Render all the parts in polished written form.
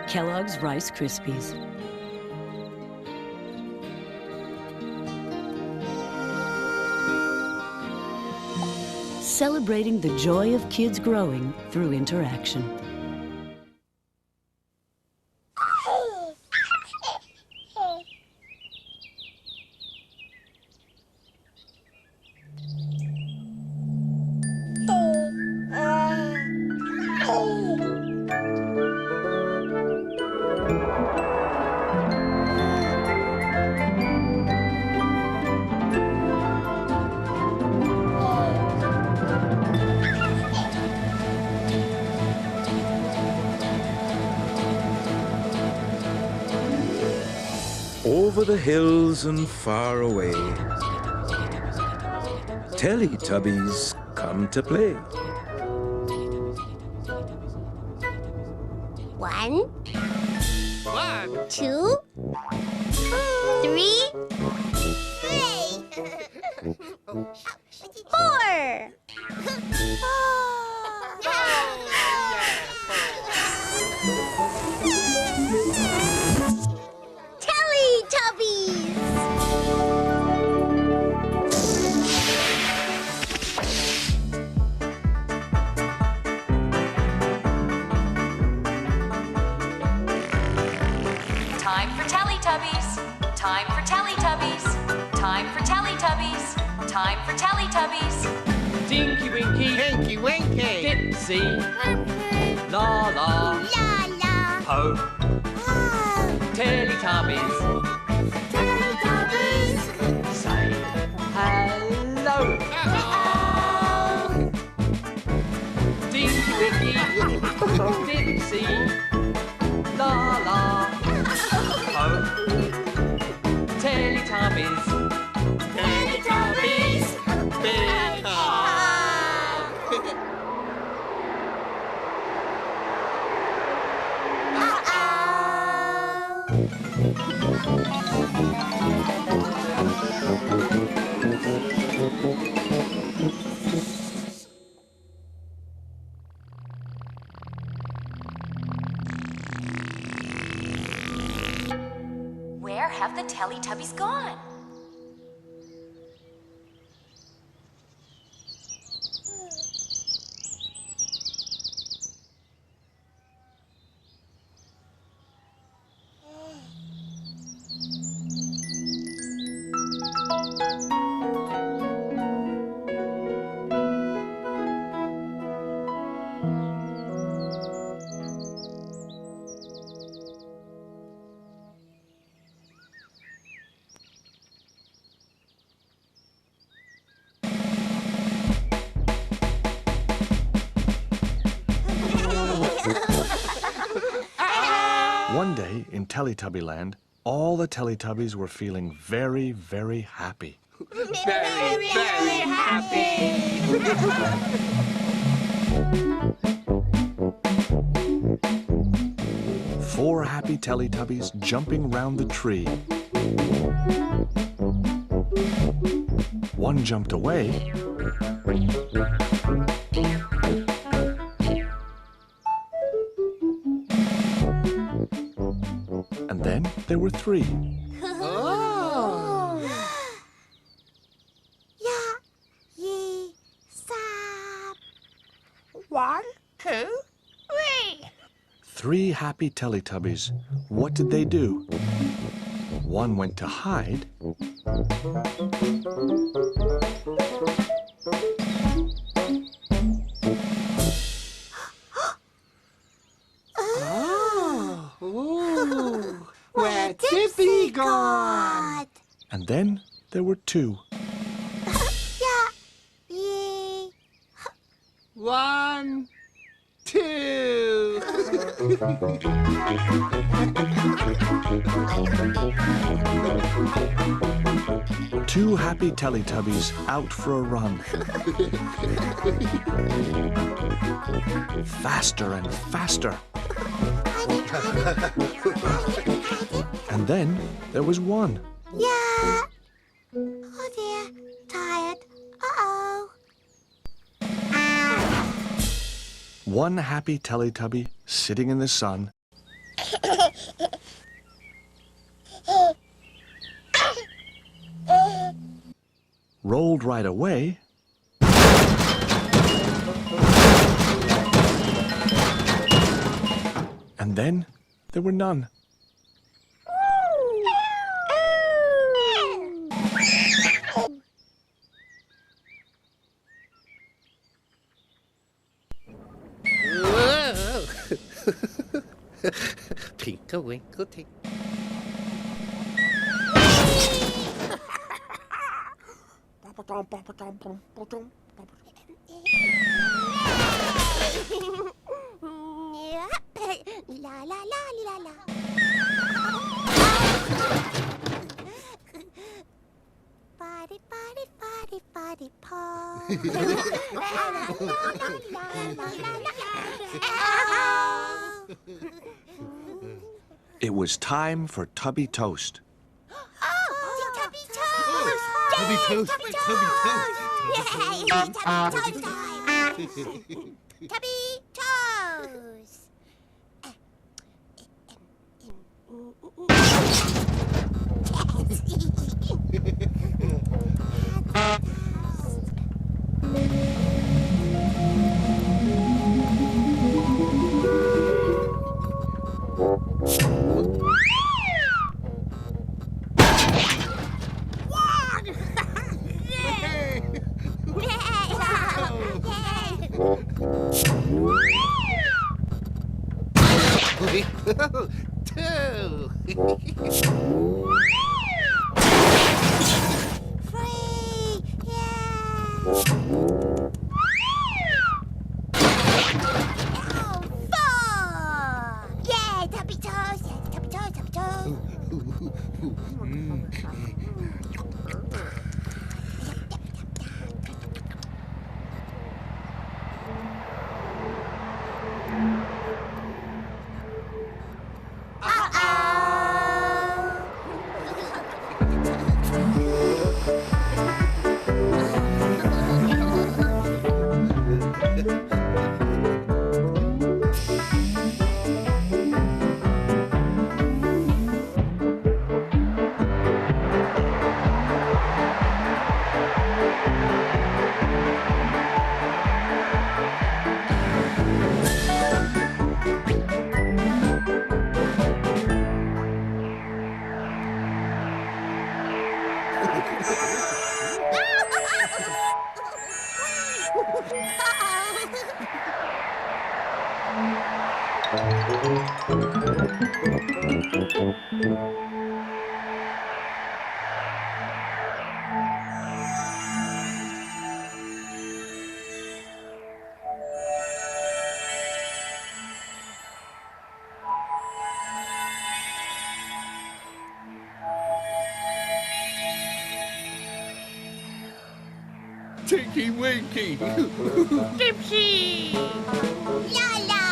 Kellogg's Rice Krispies. Celebrating the joy of kids growing through interaction. Over the hills and far away, Teletubbies come to play. 1, 2, 3, 4. Time for Teletubbies. Time for Teletubbies. Time for Teletubbies. Time for Teletubbies. Tinky Winky, Tinky Winky, Dipsy, La La, La la. Ho, Oh. Teletubbies. Teletubbies. Say hello. Oh. Tinky Winky, Dipsy, La La, Ho, Teletubbies. Teletubbies. big Where have the Teletubbies gone? One day in Teletubby Land, all the Teletubbies were feeling very, very happy. very happy. 4 happy Teletubbies jumping round the tree. One jumped away. And then there were 3. Oh. Ya, ye, sab. 1, 2, 3. 3 happy Teletubbies. What did they do? One went to hide. Where Tippy gone? And then there were 2. Ya, ye. 1, 2. 2 happy Teletubbies out for a run. Faster and faster. And then there was 1. Yeah. Oh dear, tired. Uh-oh. 1 happy Teletubby sitting in the sun. Rolled right away. And then there were none. Whoa. Tinkle, winkle, tinkle. La la la la la. Party, party, party, party, party. It was time for Tubby Toast. Tubby toast! Tubby toast, Tubby Tubby toast! Yay! Tubby toast time! Tubby toast! Two. Free! Yeah! Oh, four! Yeah, Tubby toast! Yeah, Tubby toast, Tubby toast! Tinky Winky. Dipsy! La la!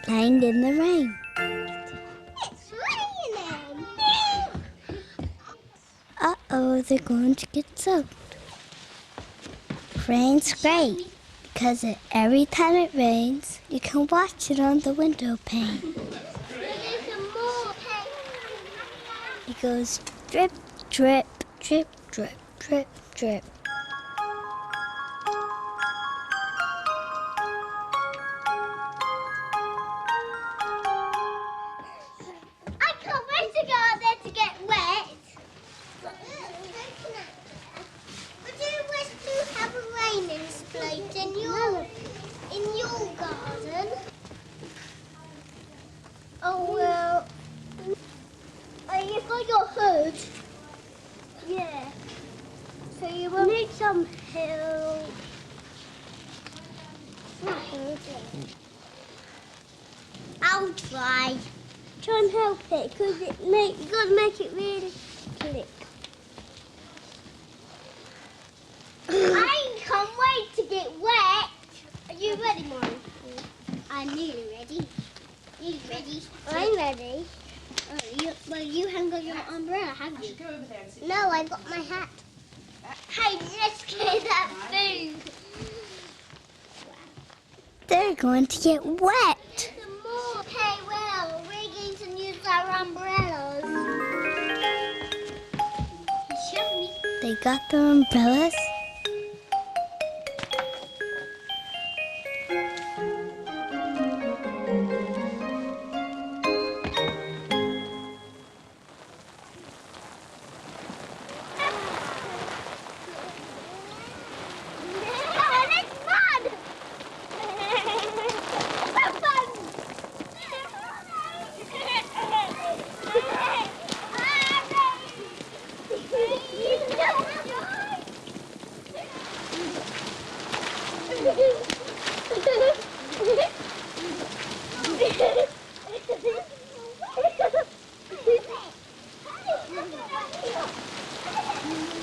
Playing in the rain. It's raining. Uh-oh, they're going to get soaked. Rain's great because every time it rains, you can watch it on the window pane. It goes drip, drip, drip, drip, drip, drip. Oh, well, you've got your hood. Yeah. So you will need some help. I'll try. try and help it because you got to make it really click. I can't wait to get wet. Are you ready, Mom? I'm nearly ready. You ready? I'm ready. Oh, you haven't got your umbrella, have you? Go over there and sit. No, I've got my hat. Hey, let's get that food. They're going to get wet. Okay, well, we're going to use our umbrellas. Show me. They got their umbrellas.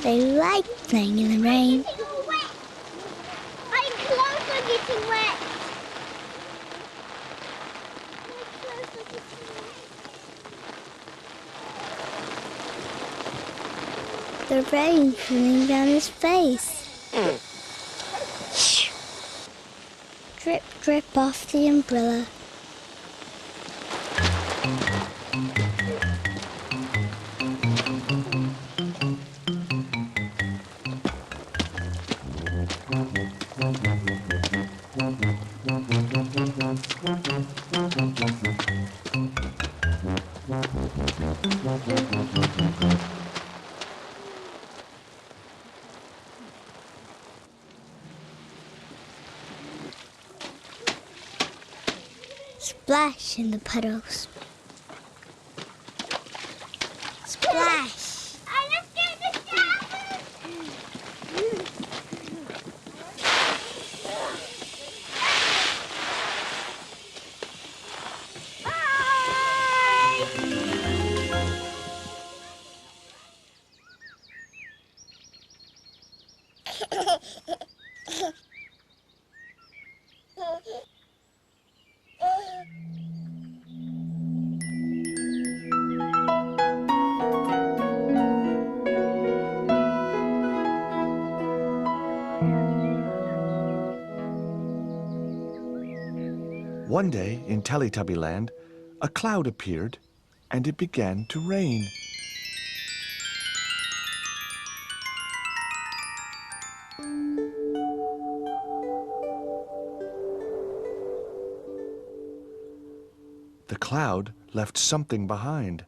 They like playing in the rain. I'm close to getting wet. The rain falling down his face. Drip, drip off the umbrella. Splash in the puddles. Splash. Let's get the shower. One day in Teletubby Land, a cloud appeared and it began to rain. The cloud left something behind.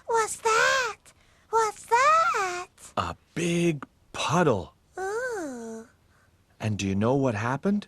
What's that? What's that? A big puddle. Ooh. And do you know what happened?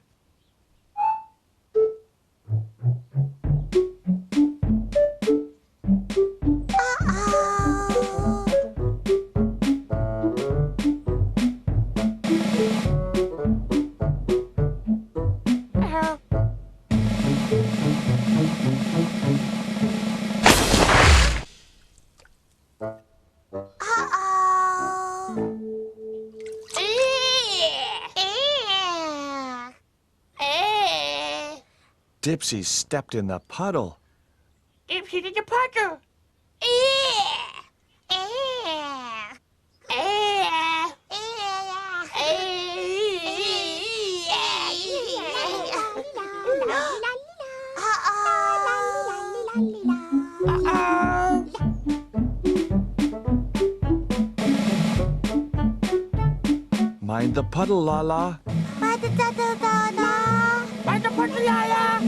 Dipsy stepped in the puddle. Dipsy in the puddle. Mind the puddle, Lala. Mind the puddle, Lala. Mind the puddle, Lala.